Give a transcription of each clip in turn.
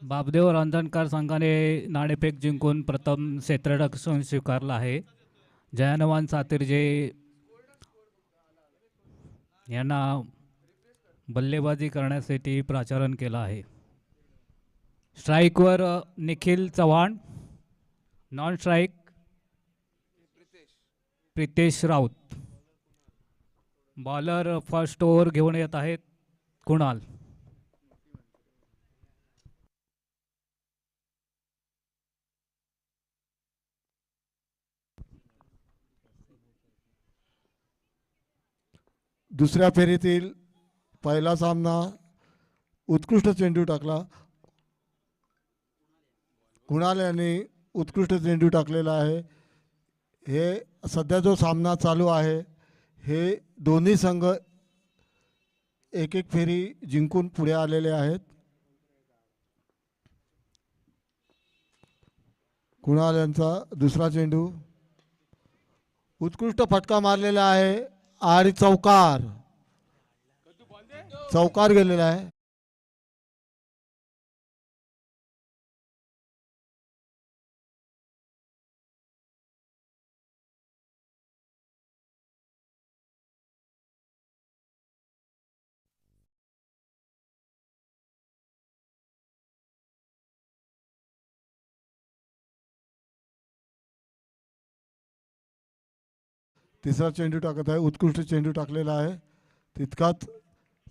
बापदेव रांजणकर संघाने नाणेफेक जिंकून प्रथम क्षेत्ररक्षण स्वीकारलं आहे. जयनवान सातिर्जे यांना बल्लेबाजी करण्यासाठी प्राचारण केलं आहे. स्ट्राईकवर Nikhil Chavan, non strike Pritesh Raut. Bowler first over घेऊन येत आहेत कुणाल. दुसऱ्या फेरीतील पहिला सामना उत्कृष्ट चेंडू टाकला. कुणाल यांनी उत्कृष्ट चेंडू टाकलेला आहे. हे सध्या जो सामना चालू आहे हे दोन्ही संघ एक एक फेरी जिंकून पुढे आलेले आहेत. कुणाल यांचा दुसरा चेंडू उत्कृष्ट फटका मारलेला आहे आणि चौकार गेलेला आहे. तिसरा चेंडू टाकत आहे. उत्कृष्ट चेंडू टाकलेला आहे. तितकाच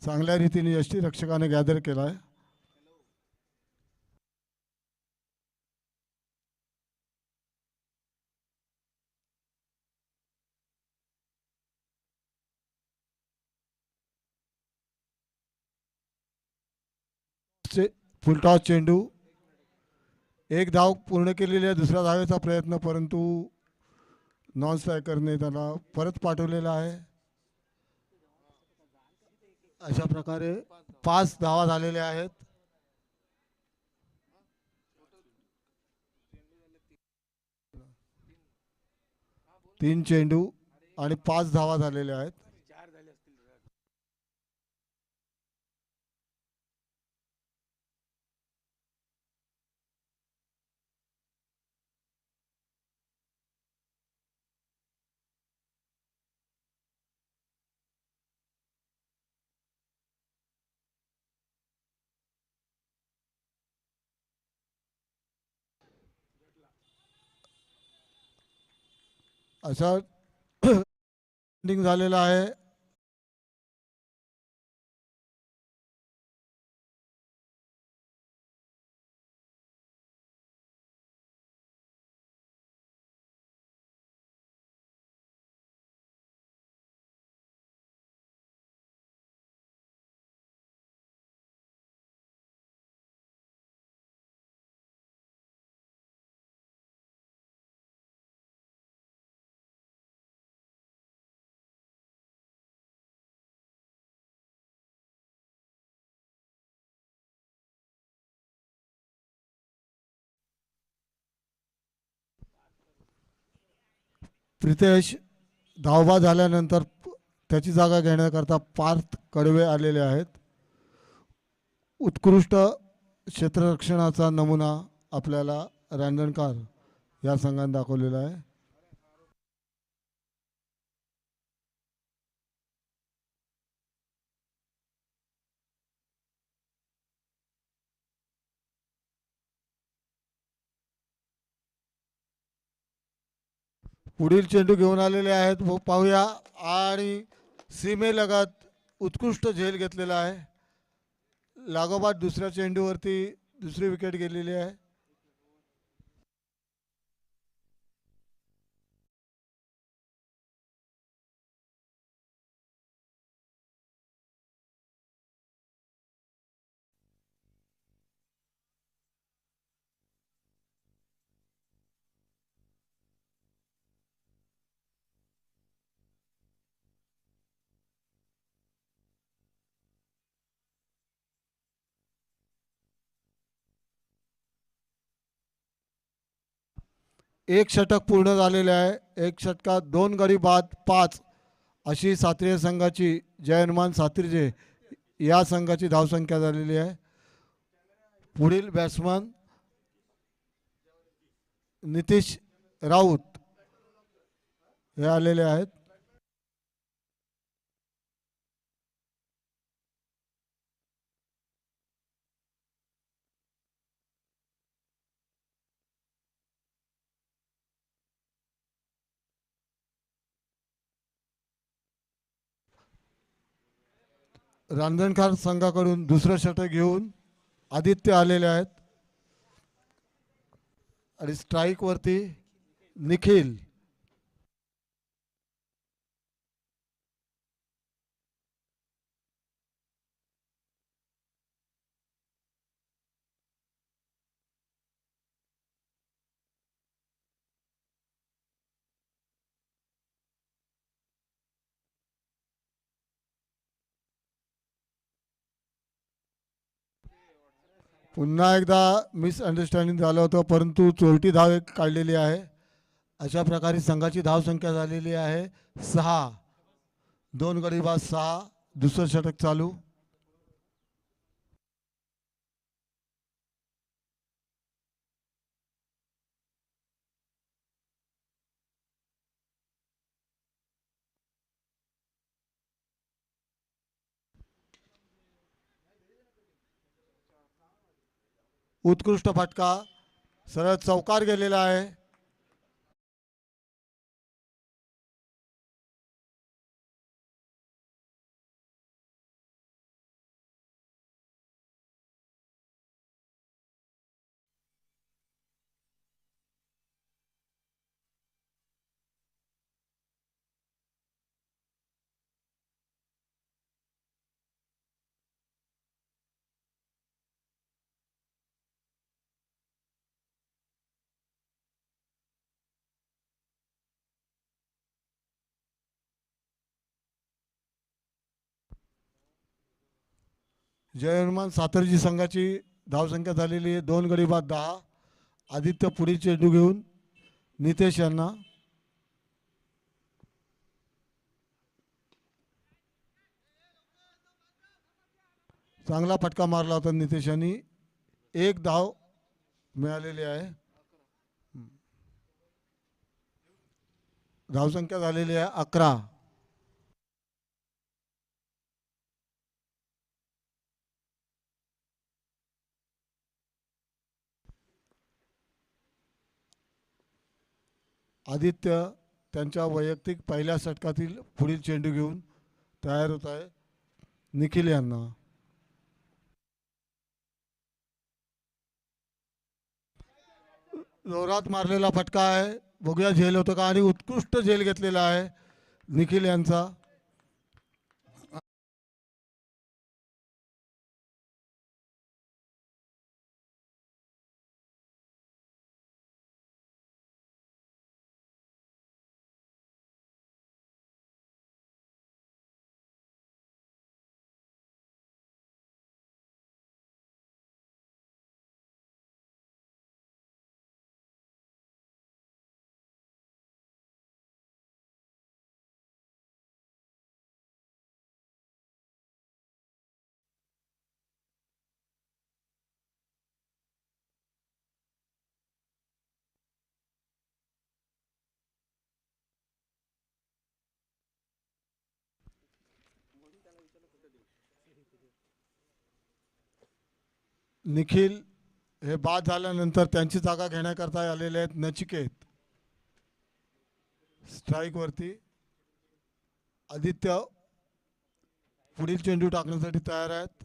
चांगल्या रीतीने यष्टीरक्षकाने गॅदर केला आहे. फुलटॉस चेंडू. एक धाव पूर्ण केलेली आहे. दुसऱ्या धावेचा प्रयत्न, परंतु नॉन स्ट्रायकरने त्याला परत पाठवलेला आहे. अशा प्रकारे 5 धावा झालेल्या आहेत. तीन चेंडू आणि 5 धावा झालेल्या आहेत. असा झालेला आहे. प्रितेश धावबाद झाल्यानंतर त्याची जागा घेण्याकरता पार्थ कडवे आलेले आहेत. उत्कृष्ट क्षेत्ररक्षणाचा नमुना आपल्याला रांजणकर या संघाने दाखवलेला आहे. पुढील चेंडू घेऊन आलेले आहेत. पाहूया. आणि सीमेलगत उत्कृष्ट झेल घेतलेला आहे. लागोपाठ दुसऱ्या चेंडूवरती दुसरी विकेट गेलेली आहे. एक षटक पूर्ण झालेले आहे. एक षटकात 2 गडी बाद 5 अशी सात्रिय संघाची जयनमान सातिर्जे या संघाची धावसंख्या झालेली आहे. पुढील बॅट्समन नितीश राऊत हे आलेले आहेत. रांजणकर संघाकडून दुसरं षटक घेऊन आदित्य आलेले आहेत आणि स्ट्राईक वरती निखिल. पुन्हा एकदा मिसअंडरस्टँडिंग झालं होतं, परंतु चोरटी धाव एक काढलेली आहे. अशा प्रकारे संघाची धावसंख्या झालेली आहे 6. 2 गडी बाद 6. दुसरं षटक चालू. उत्कृष्ट फटका सरळ चौकार गेलेला आहे. जय हनुमान सातरजी संघाची धावसंख्या झालेली आहे 2 गडी बाद 10. आदित्य पुढील चेंडू घेऊन नितेश यांना. चांगला फटका मारला होता नितेश यांनी. 1 धाव मिळालेली आहे. धावसंख्या झालेली आहे 11. आदित्य त्यांच्या वैयक्तिक पहिल्या षटकातील पुढील चेंडू घेऊन तयार होत आहे निखिल यांना. जोरात मारलेला फटका आहे. बघूया झेल होतं का, आणि उत्कृष्ट झेल घेतलेला आहे निखिल यांचा. निखिल हे बाद झाल्यानंतर त्यांची जागा घेण्याकरता आलेले आहेत नचिकेत. स्ट्राईक वरती आदित्य पुढील चेंडू टाकण्यासाठी तयार आहेत.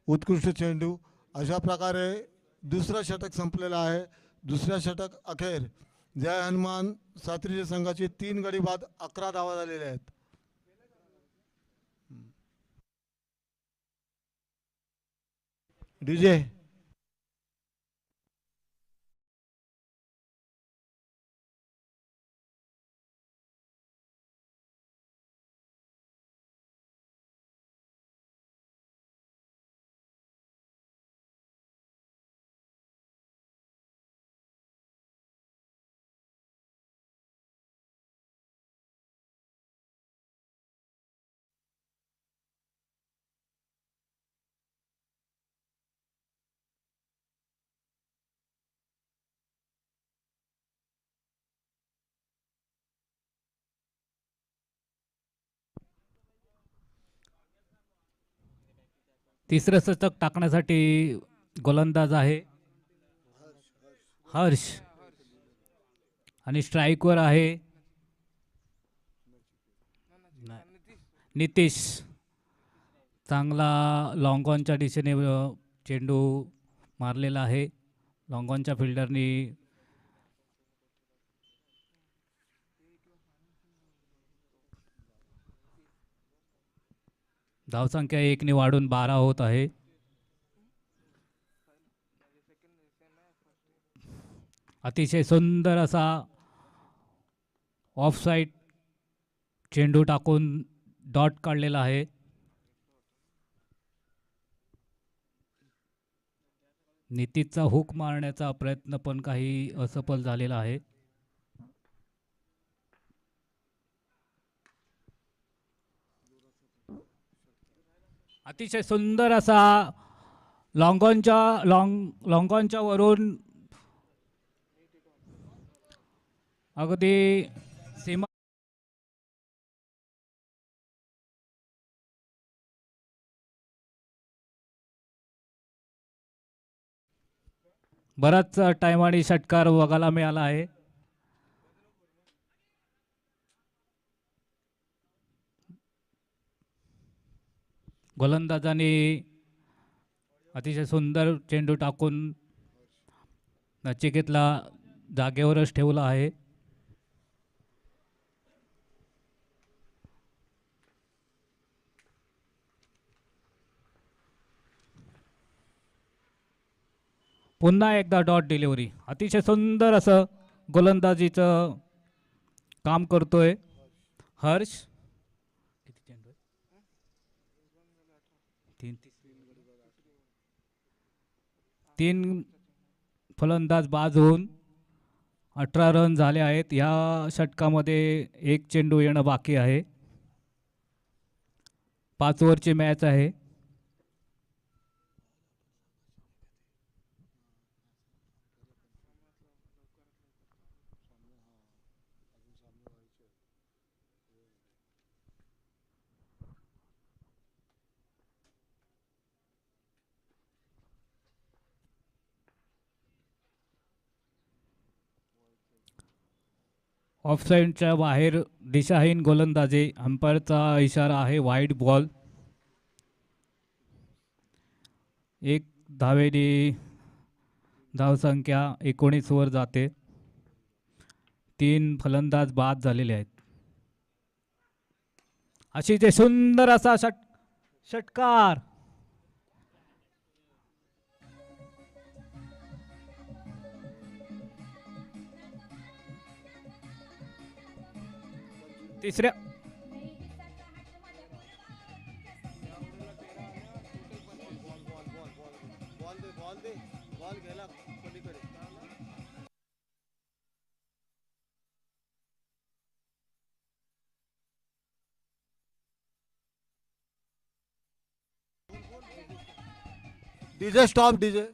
उत्कृष्ट चेंडू. अशा प्रकारे दुसरं षटक संपलेलं आहे. दुसऱ्या षटक अखेर जय हनुमान सात्रीच्या संघाचे 3 गडी बाद 11 धावा झालेल्या आहेत. डीजे तिसरं शतक टाकण्यासाठी गोलंदाज आहे हर्ष आणि स्ट्राईकवर आहे नितीश. चांगला लॉंगॉनच्या दिशेने चेंडू मारलेला आहे. लॉंगॉनच्या फिल्डरनी धावसंख्या 1ने वाढून 12 होत आहे. अतिशय सुंदर असा ऑफ साईड चेंडू टाकून डॉट काढलेला आहे. नितीशचा हुक मारण्याचा प्रयत्न पण काही असफल झालेला आहे. अतिशय सुंदर असा लॉंगॉनच्या वरून अगदी सीमा बराच टाइम आणि षटकार बघायला मिळाला आहे. गोलंदाजाने अतिशय सुंदर चेंडू टाकून नचिकेतला जागेवरच ठेवला आहे. पुन्हा एकदा डॉट डिलिव्हरी. अतिशय सुंदर असं गोलंदाजीचं काम करतोय हर्ष. तीन फलंदाज बाद होऊन 18 रन झाले आहेत. या षटकामध्ये एक चेंडू येणं बाकी आहे. 5 ओव्हरची मॅच आहे. ऑफसाईडच्या बाहेर दिशाहीन गोलंदाजी. अंपायरचा इशारा आहे वाईड बॉल. एक धावेने धावसंख्या 19 वर जाते. 3 फलंदाज बाद झालेले आहेत. अशी ते सुंदर असा षटकार. तिसऱ्या डीजे स्टॉप डीजे.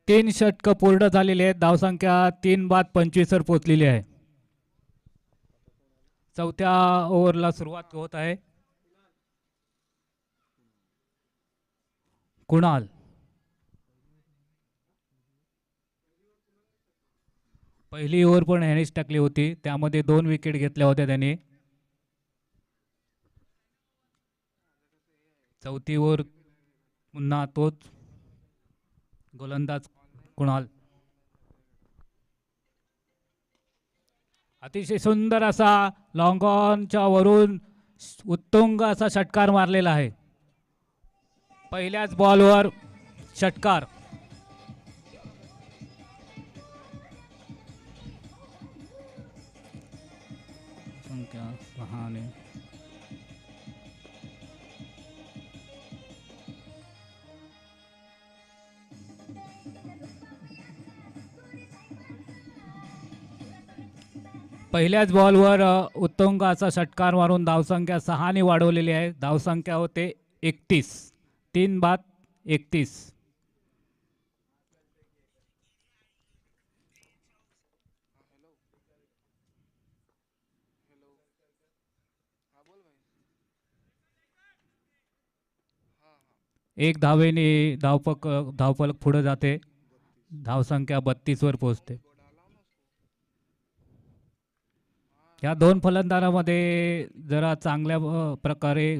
तीन षटकं पूर्ण झालेली आहेत. धावसंख्या 3 बाद 25 वर पोहोचलेली आहे. चौथ्या ओव्हरला सुरुवात होत आहे. कुणाल पहिली ओव्हर पण ह्यानेच टाकली होती. त्यामध्ये 2 विकेट घेतल्या होत्या त्याने. चौथी ओव्हर पुन्हा तोच गोलंदाज कुणाल. अतिशय सुंदर असा लॉंग ऑनच्या वरून उत्तुंग असा षटकार मारलेला आहे. पहिल्याच बॉलवर षटकार. संख्या 6 ने पहिल्याच बॉलवर उत्तुंग असा षटकार मारून धावसंख्या 6 ने वाढवलेली आहे. धावसंख्या होते 31. 3 बाद 31. एक धावेने धावफलक पुढे जाते. धावसंख्या 32 वर पोहोचते. या दोन फलंदाजांमध्ये जरा चांगल्या प्रकारे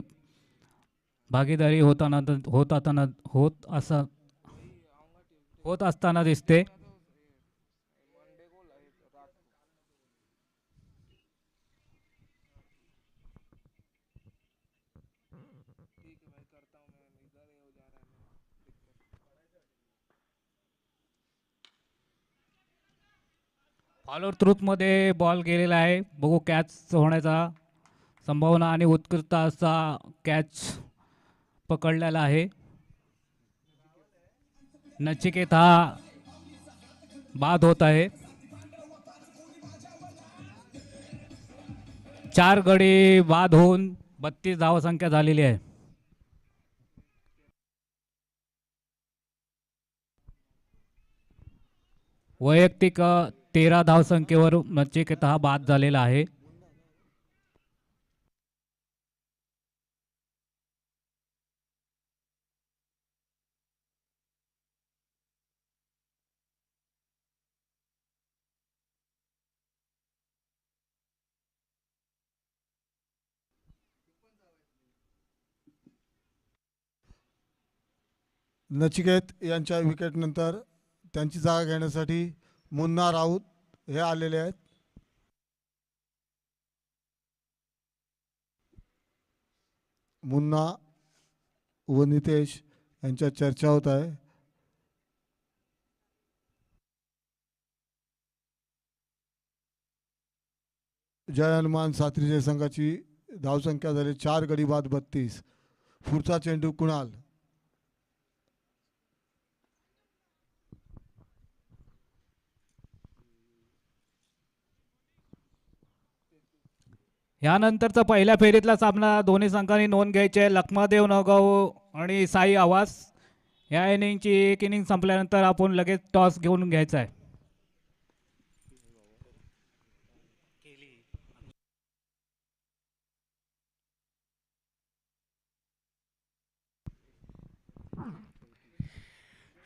भागीदारी होत असताना दिसते. फॉलोअर थ्रूत मध्ये बॉल गेलेला आहे. बघू कॅच होण्याचा संभावना आणि उत्कृष्ट असा कॅच पकडलेला आहे. नचिकेत हा बाद होत आहे. 4 गडी बाद होऊन 32 धावसंख्या झालेली आहे. वैयक्तिक 13 धावसंख्येवर नचिकेत हा बाद झालेला आहे. नचिकेत यांच्या विकेटनंतर त्यांची जागा घेण्यासाठी मुन्ना राऊत हे आलेले आहेत. मुन्ना व नितेश यांच्या चर्चा होत आहे. जय हनुमान सात्रीच्या संघाची धावसंख्या झाली 4 गडी बाद 32. पुढचा चेंडू कुणाल. यानंतरचा पहिल्या फेरीतला सामना दोन्ही संघांनी नोंद घ्यायचे. लखमादेव नगाव आणि साई आवास. या इनिंगची एक इनिंग संपल्यानंतर आपण लगेच टॉस घेऊन घ्यायचा आहे.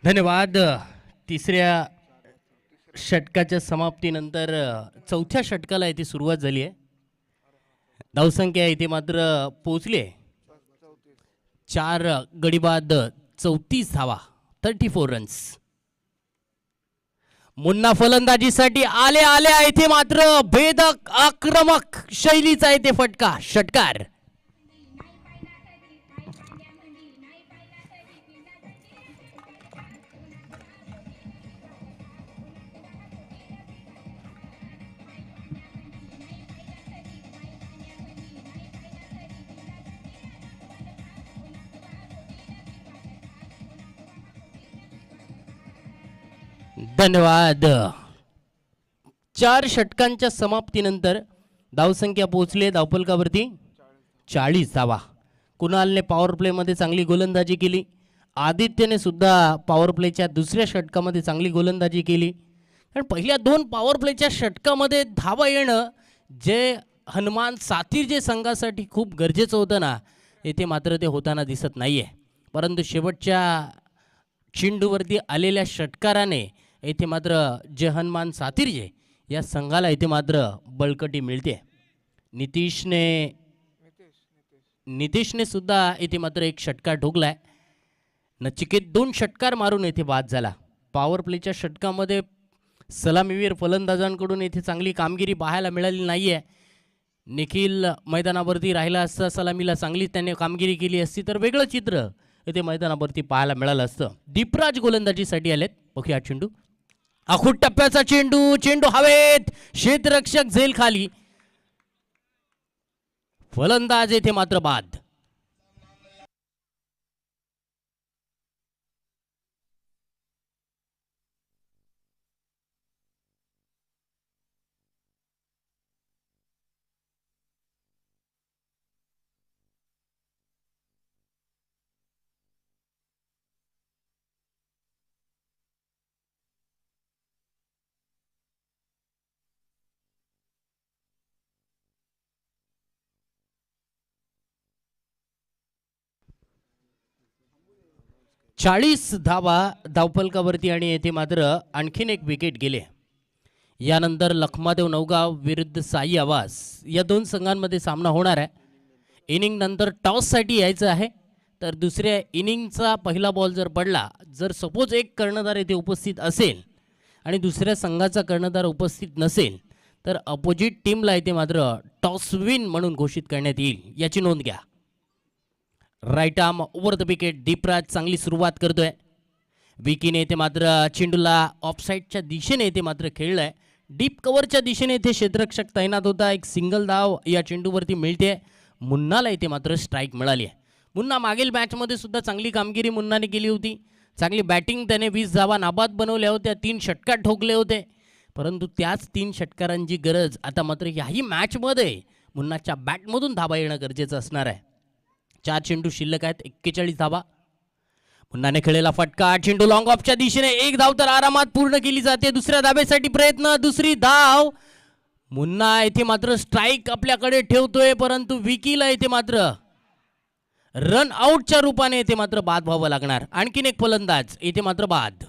धन्यवाद. तिसऱ्या षटकाच्या समाप्तीनंतर चौथ्या षटकाला इथे सुरुवात झाली आहे. धावसंख्या इथे मात्र पोहोचली आहे 4 गडीबाद 34 धावा 34 रन्स. मुन्ना फलंदाजीसाठी आले इथे मात्र भेदक आक्रमक शैलीचा इथे फटका षटकार. धन्यवाद. 4 षटकांच्या समाप्तीनंतर धावसंख्या पोहोचली धावफलकावरती 40 धावा. कुणालने पॉवर प्लेमध्ये चांगली गोलंदाजी केली. आदित्यने सुद्धा पॉवर प्लेच्या दुसऱ्या षटकामध्ये चांगली गोलंदाजी केली. कारण पहिल्या 2 पॉवर प्लेच्या षटकामध्ये धावा येणं जे हनुमान सातीर जे संघासाठी खूप गरजेचं होतं ना, येथे मात्र ते होताना दिसत नाही आहे. परंतु शेवटच्या चेंडूवरती आलेल्या षटकाराने येथे मात्र जे हनुमान सातीरजे या संघाला इथे मात्र बळकटी मिळते. नितीशने सुद्धा इथे मात्र एक षटकार ठोकलाय. नचिकेत 2 षटकार मारून येथे बाद झाला. पॉवर प्लेच्या षटकामध्ये सलामीवीर फलंदाजांकडून येथे चांगली कामगिरी पाहायला मिळाली नाही आहे. निखिल मैदानावरती राहिला असता, सलामीला चांगली त्याने कामगिरी केली असती तर वेगळं चित्र इथे मैदानावरती पाहायला मिळालं असतं. दीपराज गोलंदाजीसाठी आलेत. बघूया चेंडू. आखूट टप्प्याचा चेंडू हवेत. क्षेत्ररक्षक झेल खाली. फलंदाज येथे मात्र बाद. 40 धावा धावफलकावरती आणि येथे मात्र आणखीन एक विकेट गेले. यानंतर लखमादेव नवगाव विरुद्ध साई आवास या दोन संघांमध्ये सामना होणार आहे. इनिंग नंतर टॉससाठी यायचं आहे. तर दुसऱ्या इनिंगचा पहिला बॉल जर पडला, जर सपोज एक कर्णधार येथे उपस्थित असेल आणि दुसऱ्या संघाचा कर्णधार उपस्थित नसेल तर अपोजिट टीमला इथे मात्र टॉस विन म्हणून घोषित करण्यात येईल, याची नोंद घ्या. Right arm over the wicket. Deepraj चांगली सुरुवात करतोय. विकीने येथे मात्र चेंडूला ऑफसाईडच्या दिशेने येथे मात्र खेळलाय. डीप कव्हरच्या दिशेने येथे क्षेत्ररक्षक तैनात होता. एक सिंगल धाव या चेंडूवरती मिळते. मुन्नाला इथे मात्र स्ट्राईक मिळाली आहे. मुन्ना मागील मॅचमध्ये सुद्धा चांगली कामगिरी मुन्नाने केली होती. चांगली बॅटिंग त्याने 20 धावा नाबाद बनवल्या होत्या. 3 षटकार ठोकले होते. परंतु त्याच 3 षटकारांची गरज आता मात्र याही मॅचमध्ये मुन्नाच्या बॅटमधून धावा येणं गरजेचं असणार आहे. 4 चेंडू शिल्लक आहेत. 41 धावा. मुन्नाने खेळलेला फटका. चेंडू लॉंग ऑफच्या दिशेने. 1 धाव तर आरामात पूर्ण केली जाते. दुसऱ्या धाब्यासाठी प्रयत्न. दुसरी धाव. मुन्ना येथे मात्र स्ट्राईक आपल्याकडे ठेवतोय, परंतु विकीला येथे मात्र रन आउटच्या रूपाने येथे मात्र बाद व्हावं लागणार. आणखीन एक फलंदाज येथे मात्र बाद.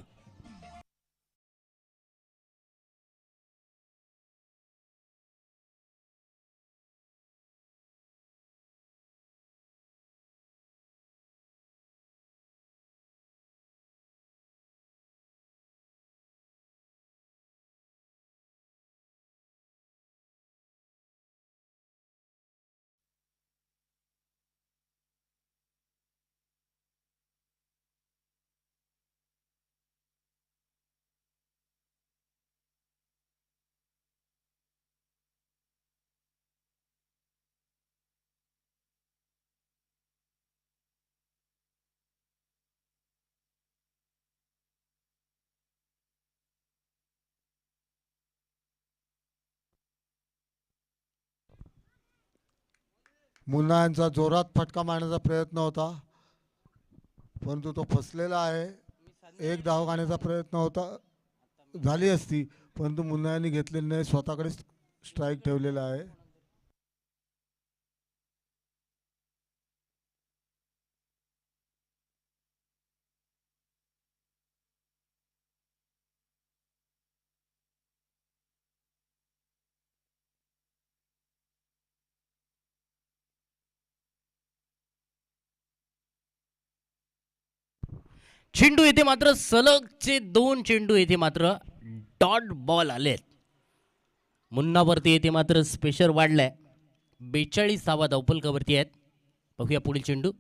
मुन्ना यांचा जोरात फटका मारण्याचा प्रयत्न होता, परंतु तो फसलेला आहे. 1 धाव गाण्याचा प्रयत्न होता, झाली असती, परंतु मुन्ना यांनी घेतलेली नाही. स्वतःकडे स्ट्राईक ठेवलेला आहे. चेंडू येथे मात्र सलगचे 2 चेंडू येथे मात्र डॉट बॉल आलेत. मुन्नावरती येथे मात्र स्पेशर वाढलाय. 42 धावा धावफलकावरती आहेत. बघूया पुढील चेंडू.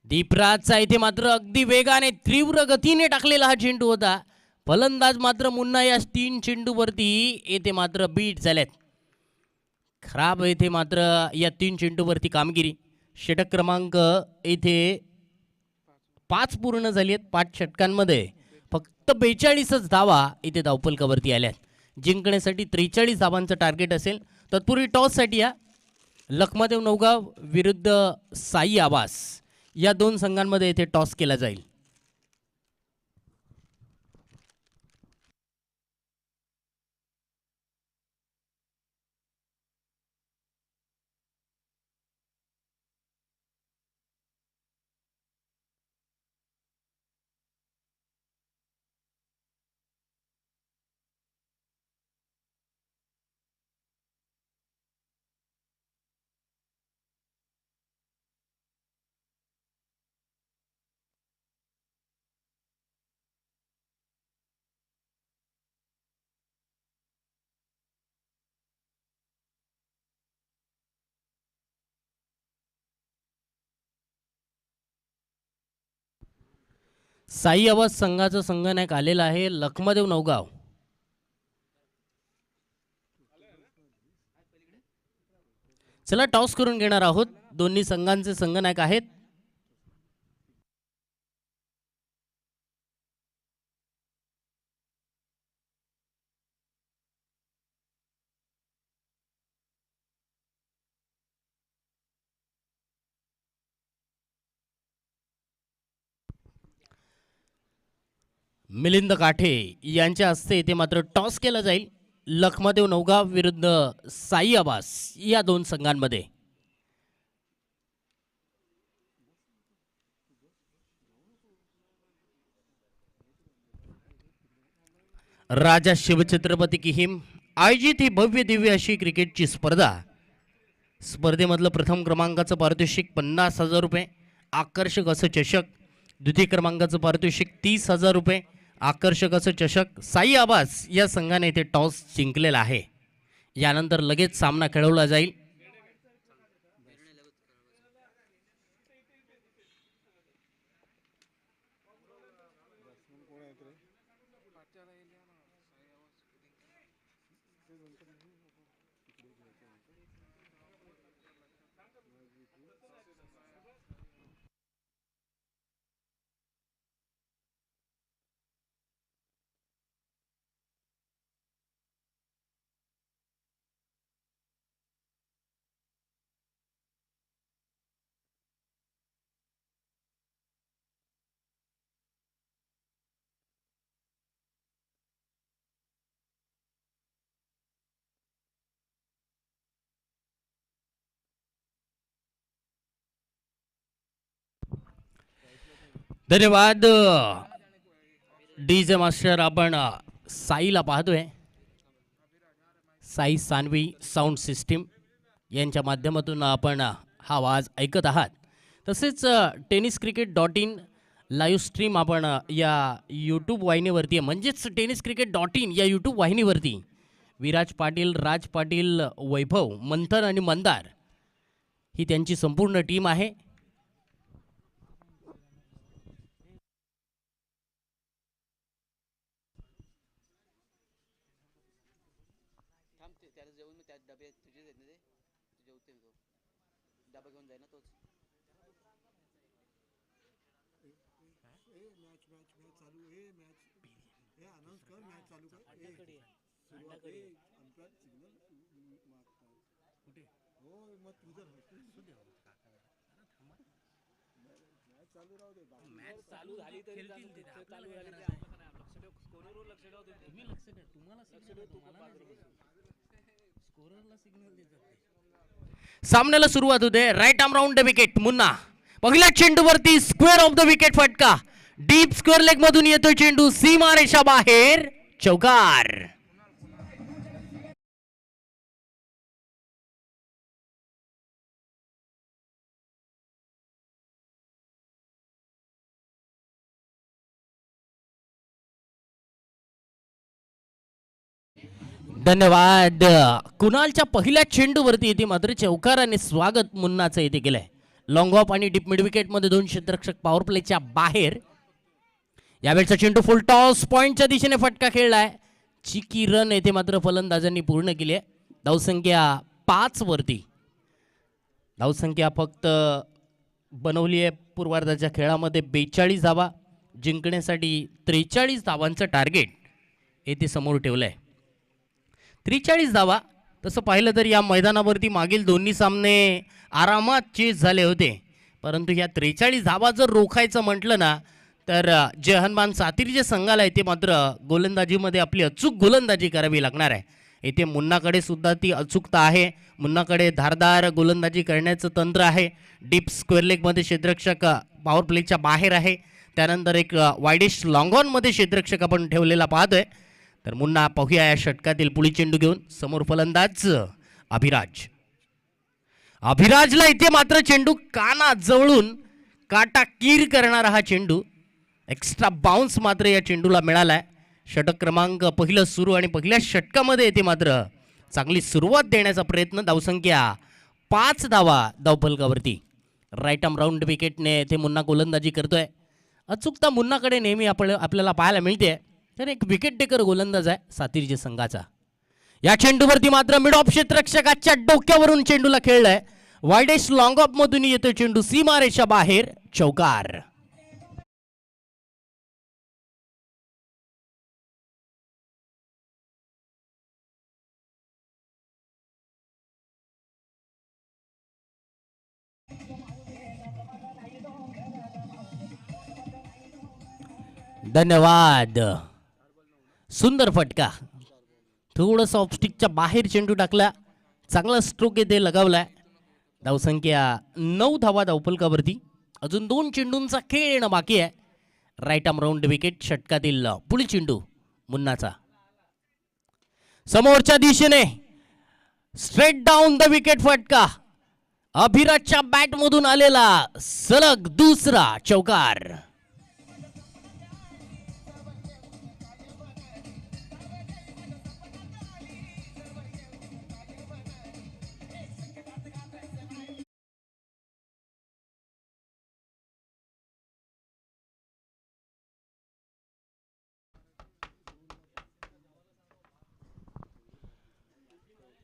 दीपराजचा इथे मात्र अगदी वेगाने तीव्र गतीने टाकलेला हा चेंडू होता. फलंदाज मात्र मुन्ना या 3 चेंडूवरती येथे मात्र बीट झाल्यात. खराब येथे मात्र या 3 चेंडूवरती कामगिरी. षटक क्रमांक येथे 5 पूर्ण झाली आहेत. 5 षटकांमध्ये फक्त 42च धावा इथे धावफलकावरती आल्यात. जिंकण्यासाठी 43 धावांचं टार्गेट असेल. तत्पूर्वी टॉससाठी या लखमादेव नवगाव विरुद्ध साई आवास या 2 संघांमध्ये इथे टॉस केला जाईल. साई आवाज संघाचा संघनायक आलेला आहे लखमादेव नवगाव. चला टॉस करून घेणार आहोत. दोन्ही संघांचे संघनायक आहेत. मिलिंद काठे यांच्या हस्ते इथे मात्र टॉस केला जाईल. लखमादेव नवगाव विरुद्ध साई आवास या 2 संघांमध्ये. राजा शिवछत्रपती किहीम आयोजित ही भव्य दिव्य अशी क्रिकेटची स्पर्धा. स्पर्धेमधलं प्रथम क्रमांकाचं पारितोषिक 50,000 रुपये, आकर्षक असं चषक. द्वितीय क्रमांकाचं पारितोषिक 30,000 रुपये, आकर्षक असं चषक. साई आवास या संघाने इथे टॉस जिंकलेला आहे. यानंतर लगेच सामना खेळवला जाईल. धन्यवाद डीजे मास्टर. आपण साईला पाहतोय. साई सानवी साऊंड सिस्टीम यांच्या माध्यमातून आपण हा आवाज ऐकत आहात. तसेच tenniscricket.in लाईव्ह स्ट्रीम आपण या यूट्यूब वाहिनीवरती आहे, म्हणजेच tenniscricket.in या यूट्यूब वाहिनीवरती विराज पाटील, राज पाटील, वैभव, मंथन आणि मंदार ही त्यांची संपूर्ण टीम आहे. सामन्याला सुरुवात होते. Right arm round the wicket. Munna पहिल्या चेंडूवरती स्क्वेअर ऑफ द विकेट फटका. डीप स्क्वेअर लेग मधून येतोय चेंडू, सीमा रेषा बाहेर, चौकार. धन्यवाद. कुणालच्या पहिल्या चेंडूवरती येते मात्र चौकाराने स्वागत मुन्नाचं येथे केलंय. लॉंग ऑफ आणि डीप मिड विकेट मध्ये दोन क्षेत्ररक्षक पॉवर प्लेच्या बाहेर. यावेळचा चेंडू फुल टॉस पॉइंटच्या दिशेने फटका खेळलाय. चिकी रन येथे मात्र फलंदाजांनी पूर्ण केली आहे. धावसंख्या 5 वरती. धावसंख्या फक्त बनवली आहे पूर्वार्धाच्या खेळामध्ये 42 धावा. जिंकण्यासाठी 43 धावांचं टार्गेट येथे समोर ठेवलंय. 43 धावा. तसं पाहिलं तर या मैदानावरती मागील दोन्ही सामने आरामात चेस झाले होते, परंतु या 43 धावा जर रोखायचं म्हटलं ना तर जय हनुमान सातिर्जे संघाला येथे मात्र गोलंदाजीमध्ये आपली अचूक गोलंदाजी करावी लागणार आहे. येथे मुन्नाकडे सुद्धा ती अचूकता आहे. मुन्नाकडे धारदार गोलंदाजी करण्याचं तंत्र आहे. डीप स्क्वेअर लेगमध्ये क्षेत्ररक्षक पॉवर प्लेच्या बाहेर आहे. त्यानंतर एक वायडिश लॉंगॉनमध्ये क्षेत्ररक्षक आपण ठेवलेला पाहतोय. तर मुन्ना पाहूया या षटकातील पुढील चेंडू घेऊन. समोर फलंदाज अभिराज. अभिराजला इथे मात्र चेंडू काना जवळून काटा कीर करणारा हा चेंडू. एक्स्ट्रा बाउन्स मात्र या चेंडूला मिळालाय. षटक क्रमांक पहिलं सुरू आणि पहिल्या षटकामध्ये येते मात्र चांगली सुरुवात देण्याचा प्रयत्न. धावसंख्या 5 धावा धावफलकावरती. राईट आर्म राऊंड विकेटने येथे मुन्ना गोलंदाजी करतोय. अचूकता मुन्नाकडे नेहमी आपल्याला पाहायला मिळते. तर एक विकेट टेकर गोलंदाज आहे सातिर्जे संघाचा. या चेंडूवरती मात्र मिड ऑफ क्षेत्ररक्षकाच्या डोक्यावरून चेंडूला खेळलाय. वायडेश लॉंग ऑफ मधून येतो चेंडू, सीमा रेषा बाहेर, चौकार. धन्यवाद. सुंदर फटका. थोडंसं ऑफस्टिकच्या बाहेर चेंडू टाकला. चांगला स्ट्रोक येथे लगावलाय. धावसंख्या 9 धावा धावफलकावरती. अजून 2 चेंडूंचा खेळ येणं बाकी आहे. Right arm round wicket. षटकातील पुढील चेंडू मुन्नाचा. समोरच्या दिशेने स्ट्रेट डाऊन द विकेट फटका. अभिराजच्या बॅट मधून आलेला सलग दुसरा चौकार.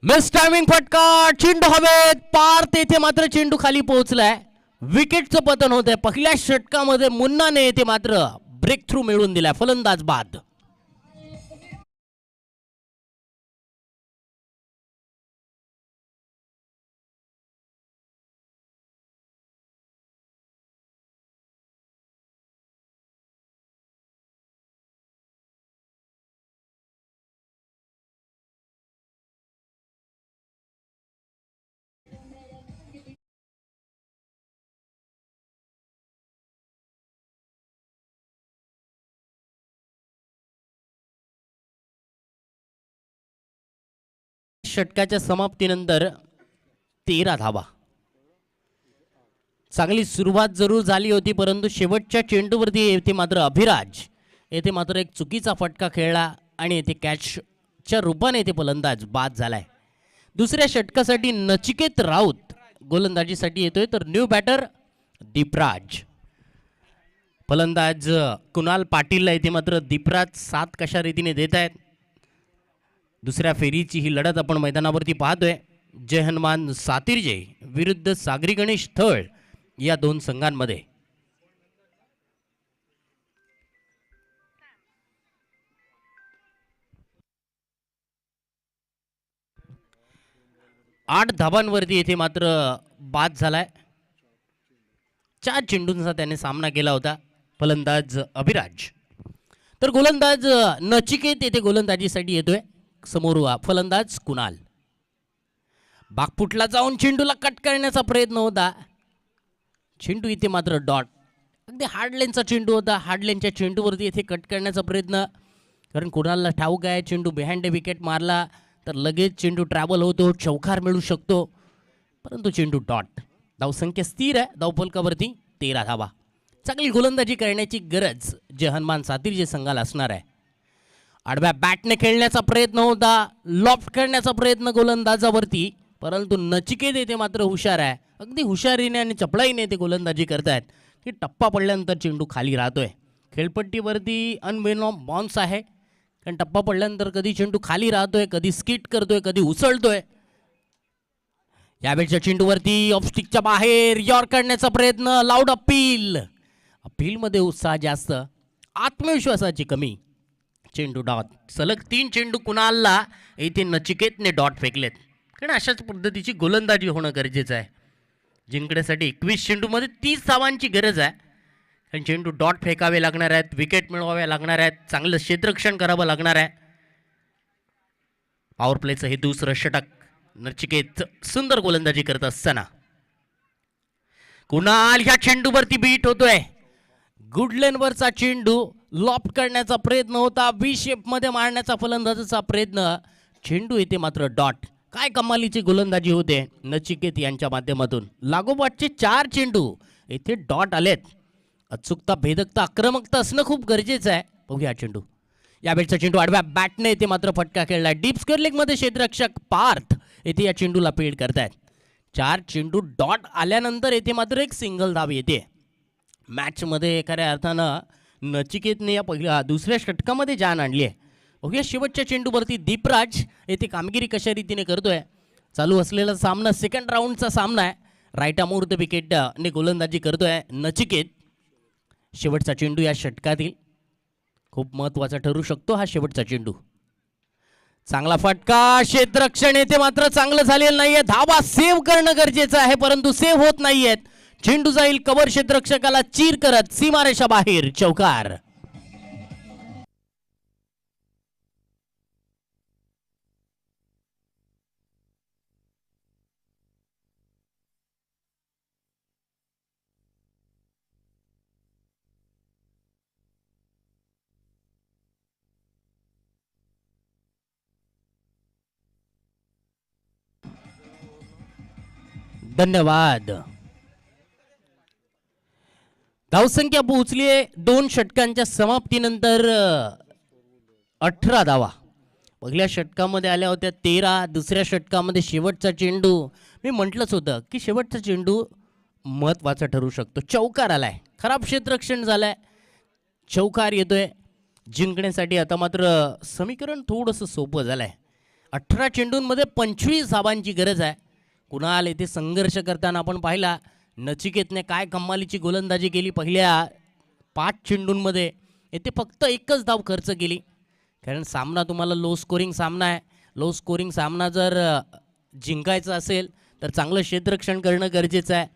मिस टायमिंग फटका. चेंडू हवेत पार. तेथे मात्र चेंडू खाली पोहोचलाय. विकेटचं पतन होत आहे. पहिल्या षटकामध्ये मुन्नाने येथे मात्र ब्रेक थ्रू मिळवून दिलाय. फलंदाज बाद. षटकाच्या समाप्तीनंतर 13 धावा. चांगली सुरुवात जरूर झाली होती, परंतु शेवटच्या चेंडूवरती येथे मात्र अभिराज येथे मात्र एक चुकीचा फटका खेळला आणि येथे कॅचच्या रूपाने येथे फलंदाज बाद झालाय. दुसऱ्या षटकासाठी नचिकेत राऊत गोलंदाजीसाठी येतोय, तर न्यू बॅटर दीपराज. फलंदाज कुणाल पाटीलला येथे मात्र दीपराज साथ कशा रीतीने देत आहेत. दुसऱ्या फेरीची ही लढत आपण मैदानावरती पाहतोय. जय हनुमान सातिर्जे विरुद्ध सागरी गणेश थळ या दोन संघांमध्ये. आठ धाबांवरती येथे मात्र बाद झालाय. 4 चेंडूंचा त्याने सामना केला होता फलंदाज अभिराज. तर गोलंदाज नचिकेत येथे गोलंदाजीसाठी येतोय. समोर फलंदाज कुणाल. बागफुटला जाऊन चेंडूला कट करण्याचा प्रयत्न होता. चेंडू इथे मात्र डॉट. अगदी हार्डलेनचा चेंडू होता. हार्डलेनच्या चेंडूवरती इथे कट करण्याचा प्रयत्न, कारण कुणालला ठाऊक आहे चेंडू बिहाइंड द विकेट मारला तर लगेच चेंडू ट्रॅव्हल होतो, चौकार मिळू शकतो, परंतु चेंडू डॉट. धावसंख्या स्थिर आहे धावफलकावरती 13 धावा. चांगली गोलंदाजी करण्याची गरज जे हनुमान सातिर्जे संघाला असणार आहे. आडव्या बॅटने खेळण्याचा प्रयत्न होता, लॉफ्ट करण्याचा प्रयत्न गोलंदाजावरती, परंतु नचिकेत येथे मात्र हुशार आहे. अगदी हुशारीने आणि चपळाईने ते गोलंदाजी करतायत की टप्पा पडल्यानंतर चेंडू खाली राहतोय. खेळपट्टीवरती अनबेनॉम बाउन्स आहे, कारण टप्पा पडल्यानंतर कधी चेंडू खाली राहतोय, कधी स्किट करतोय, कधी उसळतोय. यावेळच्या चेंडूवरती ऑफस्टिकच्या बाहेर यॉर करण्याचा प्रयत्न. Loud appeal. अपीलमध्ये उत्साह जास्त, आत्मविश्वासाची कमी. चेंडू डॉट. सलग 3 चेंडू कुणालला येथे नचिकेतने डॉट फेकलेत, कारण अशाच पद्धतीची गोलंदाजी होणं गरजेचं आहे. जिंकण्यासाठी 21 चेंडूमध्ये 30 धावांची गरज आहे, कारण चेंडू डॉट फेकावे लागणार आहेत, विकेट मिळवावे लागणार आहेत, चांगलं क्षेत्ररक्षण करावं लागणार आहे. पॉवर प्लेचं हे दुसरं षटक. नचिकेत सुंदर गोलंदाजी करत असताना कुणाल ह्या चेंडूवरती बीट होतोय. गुडलेनवरचा चेंडू लॉफ्ट करण्याचा प्रयत्न होता, बी शेप मध्ये मारण्याचा फलंदाजाचा प्रयत्न. चेंडू येते मात्र डॉट. काय कमालीची गोलंदाजी होते नचिकेत यांच्या माध्यमातून. लागोपाठचे 4 चेंडू येथे डॉट आलेत. अचूकता, भेदकता, आक्रमकता असणं खूप गरजेचं आहे. बघूया चेंडू. यावेळचा चेंडू आडव्या बॅटने येथे मात्र फटका खेळलाय. डीप स्क्वेअर लेग मध्ये क्षेत्ररक्षक पार्थ येथे या चेंडूला पेड करतायत. 4 चेंडू डॉट आल्यानंतर येथे मात्र एक सिंगल धाव येते. मॅच मध्ये खऱ्या अर्थानं नचिकेतने या पहिल्या दुसऱ्या षटकामध्ये जान आणली आहे. बघूया शेवटच्या चेंडूवरती दीपराज येथे कामगिरी कशा रीतीने करतोय. चालू असलेला सामना सेकंड राऊंडचा सामना आहे. राईट अमोर द विकेटने गोलंदाजी करतोय नचिकेत. शेवटचा चेंडू या षटकातील खूप महत्त्वाचा ठरू शकतो हा शेवटचा चेंडू. चांगला फटका. क्षेत्ररक्षण येथे मात्र चांगलं झालेलं नाहीये. धावा सेव्ह करणं गरजेचं आहे, परंतु सेव्ह होत नाहीयेत. चेंडू जाईल कव्हर क्षेत्ररक्षकाला चीर करत सीमारेषा बाहेर. चौकार. धन्यवाद. धावसंख्या पोहोचलीये 2 षटकांच्या समाप्तीनंतर 18 धावा. पहिल्या षटकामध्ये आल्या होत्या 13, दुसऱ्या षटकामध्ये शेवटचा चेंडू. मी म्हटलंच होतं की शेवटचा चेंडू महत्त्वाचा ठरू शकतो. चौकार आलाय, खराब क्षेत्ररक्षण झालंय, चौकार येतोय जिंकण्यासाठी. आता मात्र समीकरण थोडंसं सोपं झालंय. 18 चेंडूंमध्ये 25 धावांची गरज आहे. कुणाल येथे संघर्ष करताना आपण पाहिला. नचिकेतने काय कमालीची गोलंदाजी केली. पहिल्या 5 चेंडूंमध्ये येथे फक्त एकच धाव खर्च केली. कारण सामना तुम्हाला लो स्कोरिंग सामना आहे. लो स्कोरिंग सामना जर जिंकायचा असेल तर चांगलं क्षेत्ररक्षण करणं गरजेचं आहे.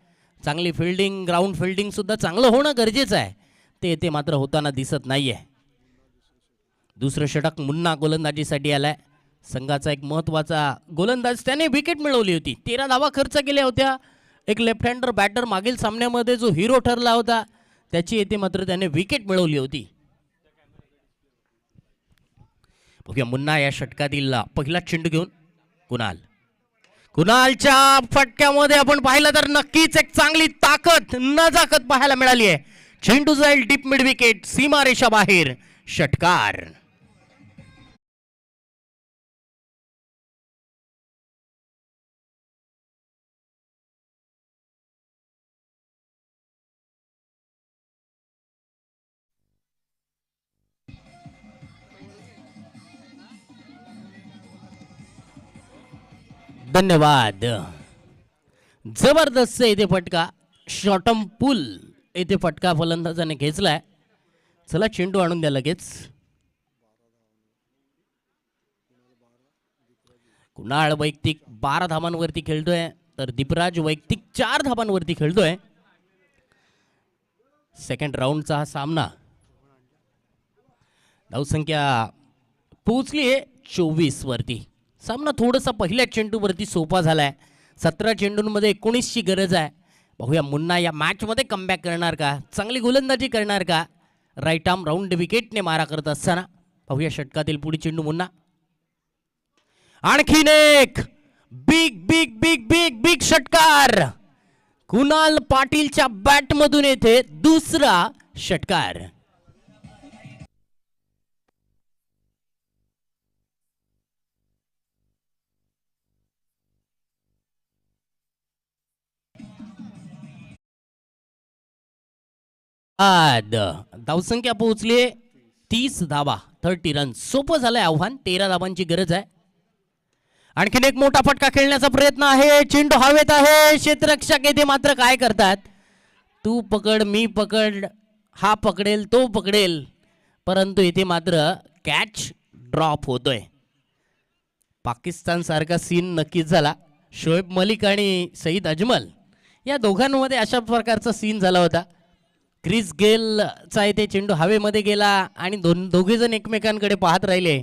चांगली फिल्डिंग, ग्राउंड फिल्डिंगसुद्धा चांगलं होणं गरजेचं आहे. ते येथे मात्र होताना दिसत नाही आहे. दुसरं षटक मुन्ना गोलंदाजीसाठी आलाय. संघाचा एक महत्त्वाचा गोलंदाज, त्याने विकेट मिळवली होती. 13 धावा खर्च केल्या होत्या. एक लेफ्ट हँडर बॅटर मागील सामन्यामध्ये जो हिरो ठरला होता त्याची येथे मात्र त्याने विकेट मिळवली होती. बघूया मुन्ना या षटकातील पहिला चेंडू घेऊन. कुणालच्या फटक्यामध्ये आपण पाहिलं तर नक्कीच एक चांगली ताकद, नजाकत पाहायला मिळाली आहे. चेंडू जाईल डीप मिड विकेट, सीमारेषा बाहेर, षटकार. धन्यवाद. जबरदस्त येथे फटका, शॉटम पुल येथे फटका फलंदाजाने घेतलाय. चला चेंडू आणून द्या लगेच. कुणाल वैयक्तिक 12 धावांवरती खेळतोय तर दीपराज वैयक्तिक 4 धावांवरती खेळतोय. सेकंड राऊंडचा हा सामना. धावसंख्या पोहोचली आहे 24 वरती. सामना थोडासा पहिल्या चेंडूवरती सोपा झालाय. 17 चेंडूंमध्ये 19ची गरज आहे. बघूया मुन्ना या मॅचमध्ये कमबॅक करणार का, चांगली गोलंदाजी करणार का. राईट आर्म राऊंड विकेटने मारा करत असताना बघूया षटकातील पुढे चेंडू मुन्ना. आणखीन एक big big big big big षटकार. कुणाल पाटीलच्या बॅटमधून येथे दुसरा षटकार. धावसंख्या पोहोचली 30 धावा, 30 रन. सोपं झालंय आव्हान. 13 धावांची गरज आहे. आणखीन एक मोठा फटका खेळण्याचा प्रयत्न आहे. चेंडू हवेत आहे. क्षेत्ररक्षक येथे मात्र काय करतात, तू पकड मी पकड, हा पकडेल तो पकडेल, परंतु येथे मात्र कॅच ड्रॉप होतोय. पाकिस्तान सारखा सीन नक्कीच झाला. शोएब मलिक आणि सईद अजमल या दोघांमध्ये अशा प्रकारचा सीन झाला होता. क्रिस गेलचा इथे चेंडू हवेमध्ये गेला आणि दोघे जण एकमेकांकडे पाहत राहिले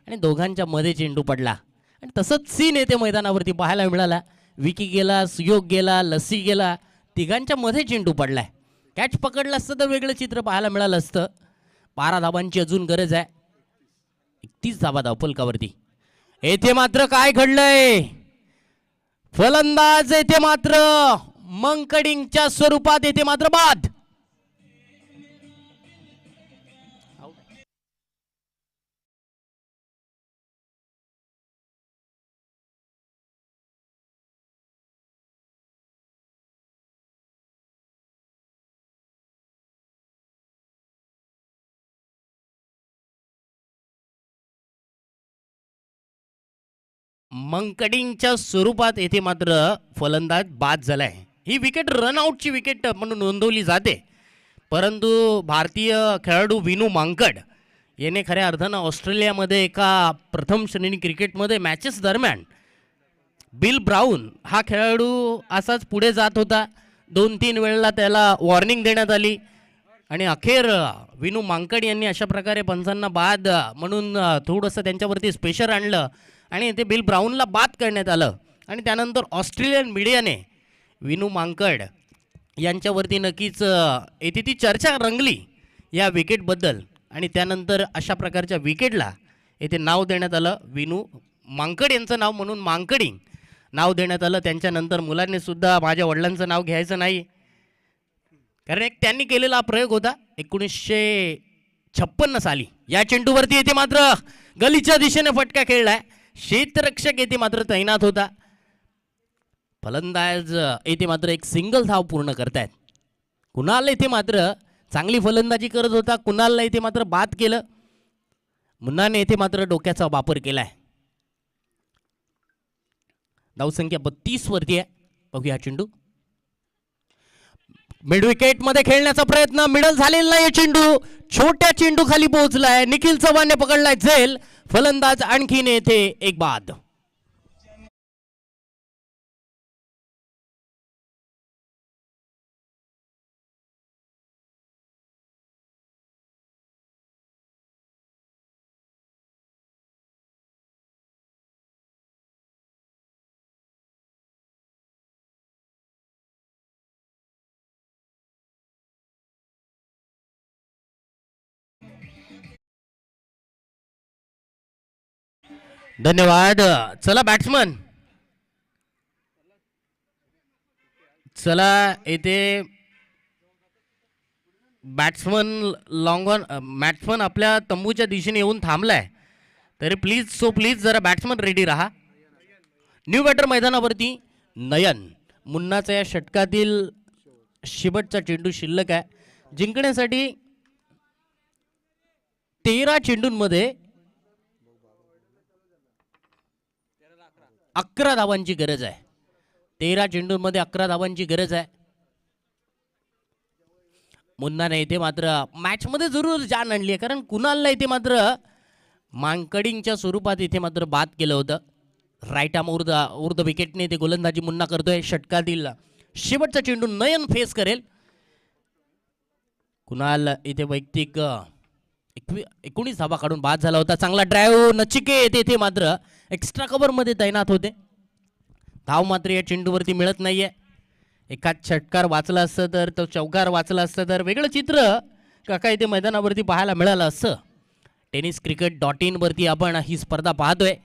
आणि दोघांच्या मध्ये चेंडू पडला. आणि तसंच सीन येथे मैदानावरती पाहायला मिळाला. विकी गेला, सुयोग गेला, लस्सी गेला, तिघांच्या मध्ये चेंडू पडलाय. कॅच पकडला असतं तर वेगळं चित्र पाहायला मिळालं असतं. 12 धावांची अजून गरज आहे. 31 धावा धावफलकावरती. येथे मात्र काय घडलंय, फलंदाज येथे मात्र मंकडिंगच्या स्वरूपात येथे मात्र बाद. मंकडिंगच्या स्वरूपात येथे मात्र फलंदाज बाद झालाय. ही विकेट रनआउटची विकेट म्हणून नोंदवली जाते, परंतु भारतीय खेळाडू विनू मांकड याने खऱ्या अर्थानं ऑस्ट्रेलियामध्ये एका प्रथम श्रेणी क्रिकेटमध्ये मॅचेस दरम्यान बिल ब्राऊन हा खेळाडू असाच पुढे जात होता. 2-3 वेळेला त्याला वॉर्निंग देण्यात आली आणि अखेर विनू मांकड यांनी अशा प्रकारे पंचांना बाद म्हणून थोडंसं त्यांच्यावरती स्पेशर आणलं आणि ते बिल ब्राऊनला बाद करण्यात आलं. आणि त्यानंतर ऑस्ट्रेलियन मीडियाने विनू मांकड यांच्यावरती नक्कीच येथे ती चर्चा रंगली या विकेटबद्दल. आणि त्यानंतर अशा प्रकारच्या विकेटला येथे नाव देण्यात आलं विनू मांकड यांचं नाव म्हणून मांकडिंग. नाव देण्यात आलं. त्यांच्यानंतर मुलांनी सुद्धा माझ्या वडिलांचं नाव घ्यायचं नाही, कारण एक त्यांनी केलेला प्रयोग होता 1956 साली. या चेंडूवरती येथे मात्र गलीच्या दिशेने फटका खेळलाय. क्षेत्ररक्षक येथे मात्र तैनात होता. फलंदाज येथे मात्र एक सिंगल धाव पूर्ण करतायत. कुणाल येथे मात्र चांगली फलंदाजी करत होता, कुणालला येथे मात्र बाद केलं. मुन्नाने येथे मात्र डोक्याचा वापर केलाय. धावसंख्या 32 वरती आहे. बघूया चेंडू मिड विकेट मध्ये खेळण्याचा प्रयत्न, मिडल झालेला नाही चेंडू, छोट्या चेंडू खाली पोहोचलाय. निखिल चव्हाणने पकडलाय झेल. फलंदाज आणखीन येथे एक बाद. धन्यवाद. चला बॅट्समन, चला येथे बॅट्समन आपल्या तंबूच्या दिशेने येऊन थांबलाय. तरी प्लीज जरा बॅट्समन रेडी राहा. न्यू बॅटर मैदानावरती नयन. मुन्नाचा या षटकातील शेवटचा चेंडू शिल्लक आहे. जिंकण्यासाठी 13 चेंडूंमध्ये 11 धावांची गरज आहे. 13 चेंडूंमध्ये 11 धावांची गरज आहे. मुन्नाने इथे मात्र मॅच मध्ये जरूर जान आणली आहे, कारण कुणालला इथे मात्र मांकडिंगच्या स्वरूपात इथे मात्र बाद केलं होतं. राईट आर्म उर्ध विकेटने इथे गोलंदाजी मुन्ना करतोय. षटकातील शेवटचा चेंडू नयन फेस करेल. कुणाल इथे वैयक्तिक 19 धावा काढून बाद झाला होता. चांगला ड्राईव्ह. नचिकेत येथे मात्र एक्स्ट्रा कव्हर मध्ये तैनात होते. धाव मात्र या चेंडूवरती मिळत नाहीये. एखाद षटकार वाचला असतं तर, तो चौकार वाचला असतं तर वेगळं चित्र काका इथे मैदानावरती पाहायला मिळालं असतं. tenniscricket.in वरती आपण ही स्पर्धा पाहतोय.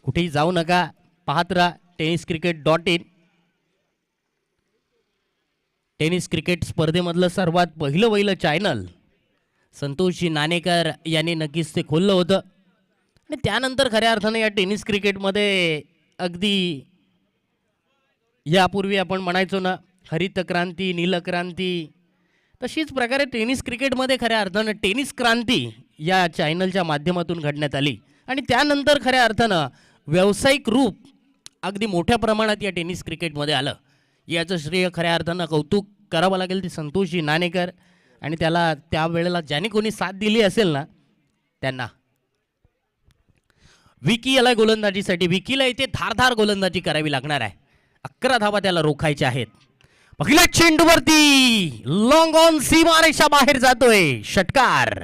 कुठेही जाऊ नका, पाहत राहा tenniscricket.in. टेनिस क्रिकेट स्पर्धेमधलं सर्वात पहिलं चॅनल संतोषजी नाणेकर यांनी नक्कीच ते खोललं होतं. आणि त्यानंतर खऱ्या अर्थाने या टेनिस क्रिकेटमध्ये अगदी यापूर्वी आपण म्हणायचो ना हरित क्रांती, नील क्रांती, तशीच प्रकारे टेनिस क्रिकेटमध्ये खऱ्या अर्थानं टेनिस क्रांती या चॅनलच्या माध्यमातून घडण्यात आली. आणि त्यानंतर खऱ्या अर्थानं व्यावसायिक रूप अगदी मोठ्या प्रमाणात या टेनिस क्रिकेटमध्ये आलं. याचं श्रेय खऱ्या अर्थानं कौतुक करावं लागेल ते संतोषजी नाणेकर आणि त्याला त्यावेळेला ज्याने कोणी साथ दिली असेल ना त्यांना. विकी याला गोलंदाजीसाठी, विकीला इथे धारधार गोलंदाजी करावी लागणार आहे. 11 धावा त्याला रोखायच्या आहेत. पहिल्या चेंडूवरती लॉंग ऑन सीमारेषा बाहेर जातोय. षटकार.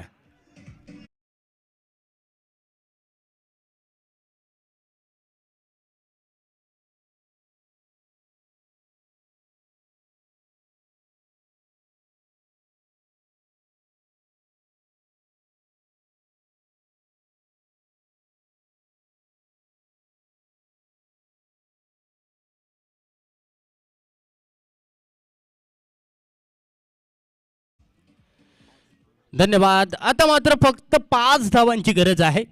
धन्यवाद. आता मात्र फक्त 5 धावांची गरज आहे.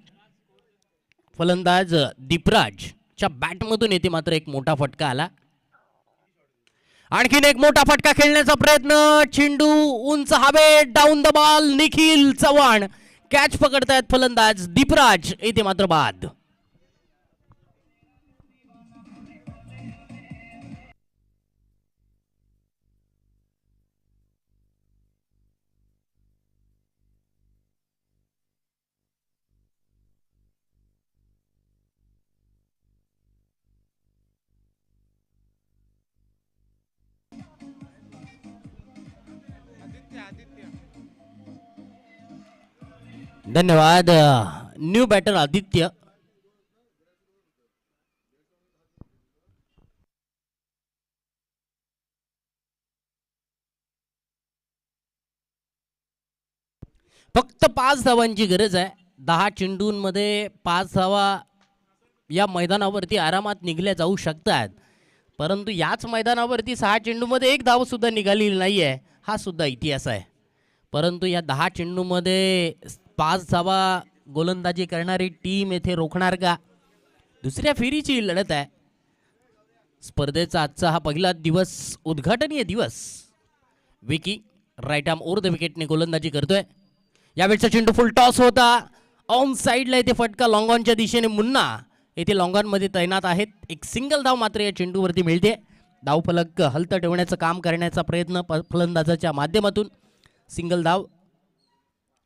फलंदाज दीपराजच्या बॅटमधून येथे मात्र एक मोठा फटका आला. आणखीन एक मोठा फटका खेळण्याचा प्रयत्न. चेंडू उंच हवेत, down the ball. Nikhil Chavan catch पकडतायत. फलंदाज दीपराज येथे मात्र बाद. धन्यवाद. New batter Aditya. फक्त 5 धावांची गरज आहे. 10 चेंडूंमध्ये 5 धावा या मैदानावरती आरामात निघल्या जाऊ शकतात, परंतु याच मैदानावरती 6 चेंडूमध्ये एक धाव सुद्धा निघालेली नाही आहे, हा सुद्धा इतिहास आहे. परंतु या 10 चेंडूमध्ये 5 धावा गोलंदाजी करणारी टीम येथे रोखणार का? दुसऱ्या फेरीची ही लढत आहे. स्पर्धेचा आजचा हा पहिला दिवस, उद्घाटनीय दिवस. Vicky right arm over the विकेटने गोलंदाजी करतोय. यावेळचा चेंडू फुल टॉस होता, ऑन साईडला इथे फटका लॉंग ऑनच्या दिशेने. मुन्ना येथे लॉंग ऑनमध्ये तैनात आहेत. एक सिंगल धाव मात्र या चेंडूवरती मिळते. धावफलक हलतं ठेवण्याचं काम करण्याचा प्रयत्न फलंदाजाच्या माध्यमातून. सिंगल धाव,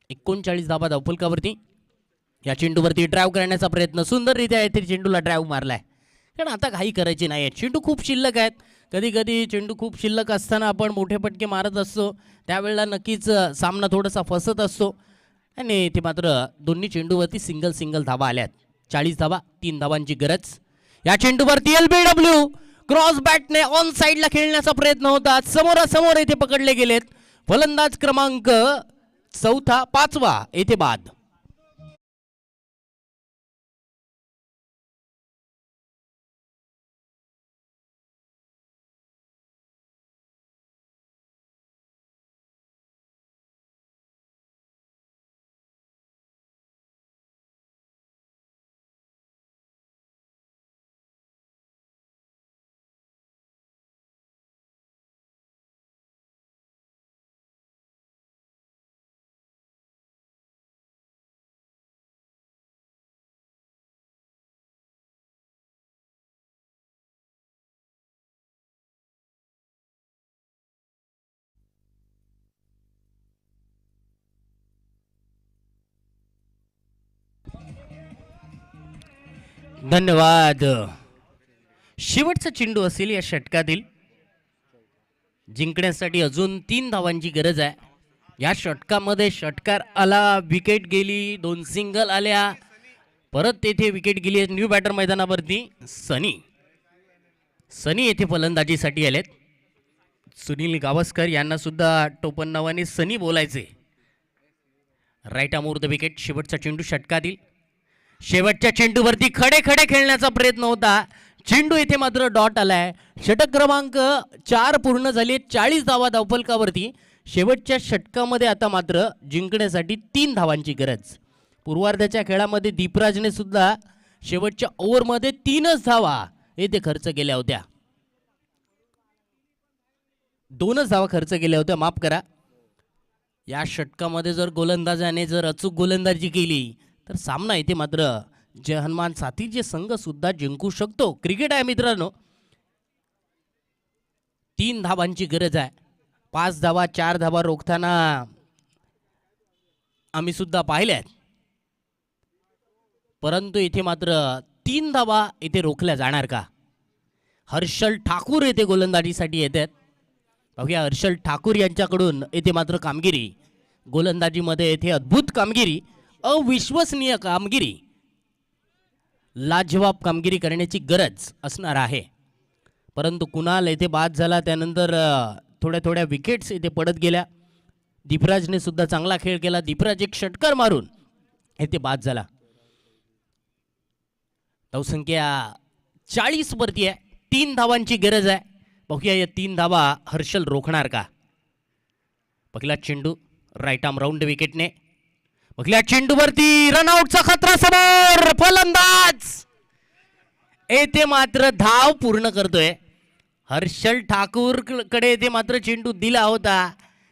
39 धावा धावफलकावरती. या चेंडूवरती ड्राईव्ह करण्याचा प्रयत्न, सुंदररित्या येथे चेंडूला ड्राईव्ह मारलाय. कारण आता काही करायची नाही आहे, चेंडू खूप शिल्लक आहेत. कधी कधी चेंडू खूप शिल्लक असताना आपण मोठे फटके मारत असतो, त्यावेळेला नक्कीच सामना थोडासा फसत असतो. आणि इथे मात्र दोन्ही चेंडूवरती सिंगल धावा आल्यात. 40 धावा, 3 धावांची गरज. या चेंडूवरती LBW क्रॉस बॅटने ऑन साईडला खेळण्याचा प्रयत्न होता, समोरासमोर येथे पकडले गेलेत. फलंदाज क्रमांक 4, 5 येथे बाद. धन्यवाद. शेवटचा चेंडू असेल या षटकातील. जिंकण्यासाठी अजून 3 धावांची गरज आहे. या षटकामध्ये षटकार आला, विकेट गेली, 2 सिंगल आल्या, परत तेथे विकेट गेली. न्यू बॅटर मैदानावरती सनी येथे फलंदाजीसाठी आलेत. सुनील गावस्कर यांना सुद्धा टोपण नावाने सनी बोलायचे. Right arm over the wicket. शेवटचा चेंडू षटकातील. शेवटच्या चेंडूवरती खडे खेळण्याचा प्रयत्न होता, चेंडू येथे मात्र डॉट आलाय. षटक क्रमांक 4 पूर्ण झाले. 40 धावा धावफलकावरती. शेवटच्या षटकामध्ये आता मात्र जिंकण्यासाठी 3 धावांची गरज. पूर्वार्धाच्या खेळामध्ये दीपराजने सुद्धा शेवटच्या ओव्हरमध्ये 3च धावा येथे खर्च केल्या होत्या. 2च धावा खर्च केल्या होत्या, माफ करा. या षटकामध्ये जर गोलंदाजाने जर अचूक गोलंदाजी केली तर सामना इथे मात्र जय हनुमान साथीचे संघ सुद्धा जिंकू शकतो. क्रिकेट आहे मित्रांनो. 3 धावांची गरज आहे. 5 धावा, 4 धावा रोखताना आम्ही सुद्धा पाहिल्यात, परंतु इथे मात्र 3 धावा इथे रोखल्या जाणार का? हर्षल ठाकूर येथे गोलंदाजीसाठी येतात. बघूया हर्षल ठाकूर यांच्याकडून येथे मात्र कामगिरी, गोलंदाजीमध्ये येथे अद्भुत कामगिरी, अविश्वसनीय कामगिरी, लाजवाब कामगिरी करण्याची गरज असणार आहे. परंतु कुणाल येथे बाद झाला, त्यानंतर थोड्या विकेट्स येथे पडत गेल्या. दीपराजने सुद्धा चांगला खेळ केला. दीपराज एक षटकार मारून येथे बाद झाला. धावसंख्या 40 वरती आहे. 3 धावांची गरज आहे. बघूया या 3 धावा हर्षल रोखणार का? पहिला चेंडू राईट आर्म राऊंड विकेटने. पहिल्या चेंडूवरती रनआउटचा खतरा समोर. फलंदाज येथे मात्र धाव पूर्ण करतोय. हर्षल ठाकूर कडे येथे मात्र चेंडू दिला होता,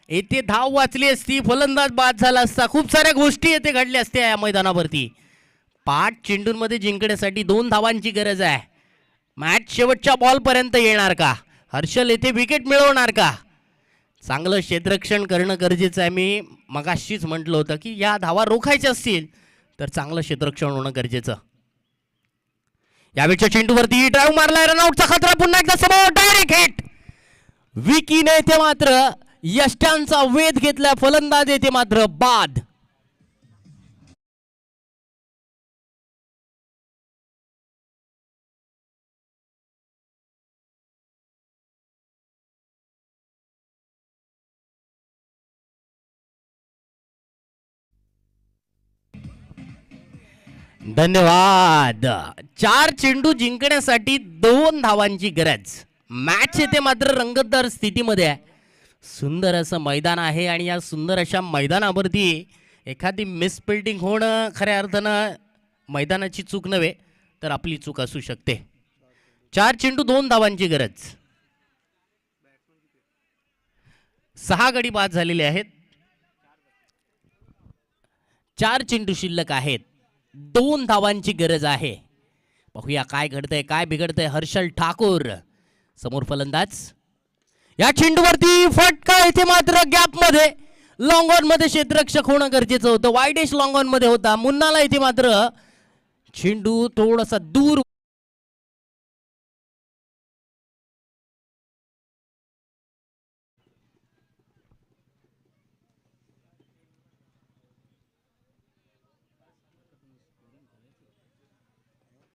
येथे धाव वाचली असती, फलंदाज बाद झाला असता, खूप साऱ्या गोष्टी येथे घडल्या असत्या या मैदानावरती. 5 चेंडूंमध्ये जिंकण्यासाठी 2 धावांची गरज आहे. मॅच शेवटच्या बॉलपर्यंत येणार का? हर्षल येथे विकेट मिळवणार का? चांगलं क्षेत्ररक्षण करणं गरजेचं आहे. मी मगाशीच म्हटलं होतं की या धावा रोखायच्या असतील तर चांगलं क्षेत्ररक्षण होणं गरजेचं. यावेळच्या चेंडूवरती ड्राईव्ह मारलाय, रनआउटचा खतरा पुन्हा एकदा समोर, डायरेक्ट हिट. विकीने येथे मात्र यष्ट्यांचा वेध घेतला. फलंदाज येथे मात्र बाद. धन्यवाद. 4 चेंडू जिंकण्यासाठी 2 धावांची गरज. मॅच येथे मात्र रंगतदार स्थितीमध्ये आहे. सुंदर असं मैदान आहे आणि या सुंदर अशा मैदानावरती एखादी मिसफिल्डिंग होणं खऱ्या अर्थानं मैदानाची चूक नव्हे तर आपली चूक असू शकते. 4 चेंडू 2 धावांची गरज. 6 गडी बाद झालेले आहेत. 4 चेंडू शिल्लक आहेत. 2 धावांची गरज आहे. पाहूया काय घडतंय काय बिघडतंय. हर्षल ठाकूर समोर फलंदाज. या चेंडूवरती फटका. इथे मात्र गॅप मध्ये लॉंग ऑन मध्ये क्षेत्ररक्षक होणं गरजेचं होतं. वाईडेश लॉंग ऑन मध्ये होता. मुन्नाला इथे मात्र चेंडू थोडासा दूर